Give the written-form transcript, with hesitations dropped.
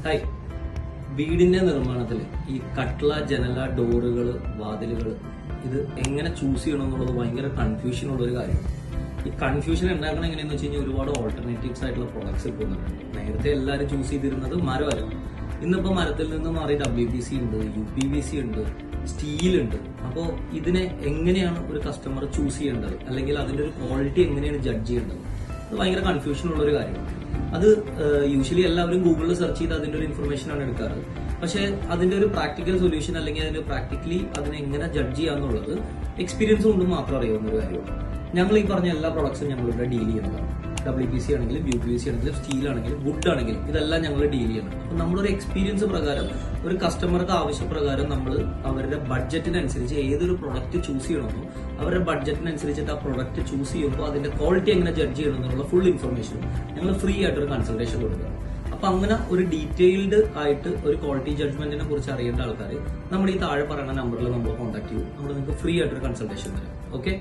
Hi. വീടിന്റെ നിർമ്മാണത്തിൽ ഈ കട്ട്ള, ജനല, ഡോറുകൾ, വാതിലുകൾ ഇത് എങ്ങനെ ചൂസ് ചെയ്യണം എന്നുള്ളത് ഭയങ്കര കൺഫ്യൂഷൻ ഉള്ള ഒരു കാര്യം. ഈ കൺഫ്യൂഷൻ ഉണ്ടാക്കണം എങ്ങനെയെന്ന് വെച്ച് കഴിഞ്ഞാൽ ഒരുപാട് ഓൾട്ടർനേറ്റീവ്സ് ആയിട്ടുള്ള പ്രൊഡക്ട്സ് ഇപ്പോൾ വന്നിട്ടുണ്ട്. നേരത്തെ എല്ലാവരും ചൂസ് ചെയ്തിരുന്നത് മരമായിരുന്നു. ഇന്നിപ്പോൾ മരത്തിൽ നിന്ന് മാറി WPC ഉണ്ട്, UPVC ഉണ്ട്, സ്റ്റീൽ ഉണ്ട്. അപ്പോൾ ഇതിനെ എങ്ങനെയാണ് ഒരു കസ്റ്റമർ ചൂസ് ചെയ്യേണ്ടത്, അല്ലെങ്കിൽ അതിന്റെ ഒരു ക്വാളിറ്റി എങ്ങനെയാണ് ജഡ്ജ് ചെയ്യേണ്ടത്, അത് ഭയങ്കര കൺഫ്യൂഷൻ ഉള്ള ഒരു കാര്യമാണ്. അത് യൂഷ്വലി എല്ലാവരും ഗൂഗിളിൽ സെർച്ച് ചെയ്ത് അതിന്റെ ഒരു ഇൻഫർമേഷൻ ആണ് എടുക്കാറ്. പക്ഷെ അതിന്റെ ഒരു പ്രാക്ടിക്കൽ സൊല്യൂഷൻ അല്ലെങ്കിൽ അതിന്റെ പ്രാക്ടിക്കലി അതിനെ എങ്ങനെ ജഡ്ജ് ചെയ്യാന്നുള്ളത് എക്സ്പീരിയൻസ് കൊണ്ട് മാത്രം അറിയാവുന്ന ഒരു കാര്യമാണ്. ഞങ്ങൾ ഈ പറഞ്ഞ എല്ലാ പ്രൊഡക്ട്സും ഞങ്ങളിവിടെ ഡീൽ ചെയ്യുന്നതാണ്. WPC ആണെങ്കിലും, UPVC ആണെങ്കിലും, സ്റ്റീൽ ആണെങ്കിലും, വുഡ് ആണെങ്കിലും ഇതെല്ലാം ഞങ്ങൾ ഡീൽ ചെയ്യണം. അപ്പൊ നമ്മളൊരു എക്സ്പീരിയൻസ് പ്രകാരം, ഒരു കസ്റ്റമർക്ക് ആവശ്യപ്രകാരം നമ്മൾ അവരുടെ ബഡ്ജറ്റിനനുസരിച്ച് ഏതൊരു പ്രൊഡക്റ്റ് ചൂസ് ചെയ്യണമെന്നോ അവരുടെ ബഡ്ജറ്റിനനുസരിച്ചിട്ട് ആ പ്രൊഡക്റ്റ് ചൂസ് ചെയ്യുമ്പോൾ അതിന്റെ ക്വാളിറ്റി എങ്ങനെ ജഡ്ജ് ചെയ്യണം എന്നുള്ള ഫുൾ ഇൻഫർമേഷനും ഞങ്ങൾ ഫ്രീ ആയിട്ട് ഒരു കൺസൾട്ടേഷൻ കൊടുക്കുക. അപ്പൊ അങ്ങനെ ഒരു ഡീറ്റെയിൽഡ് ആയിട്ട് ഒരു ക്വാളിറ്റി ജഡ്ജ്മെന്റിനെ കുറിച്ച് അറിയേണ്ട ആൾക്കാർ നമ്മുടെ ഈ താഴെ പറയുന്ന നമ്പറിൽ നമ്മൾ കോൺടാക്ട് ചെയ്യും. നമ്മൾ നിങ്ങൾക്ക് ഫ്രീ ആയിട്ടൊരു കൺസൾട്ടേഷൻ തരാം. ഓക്കെ.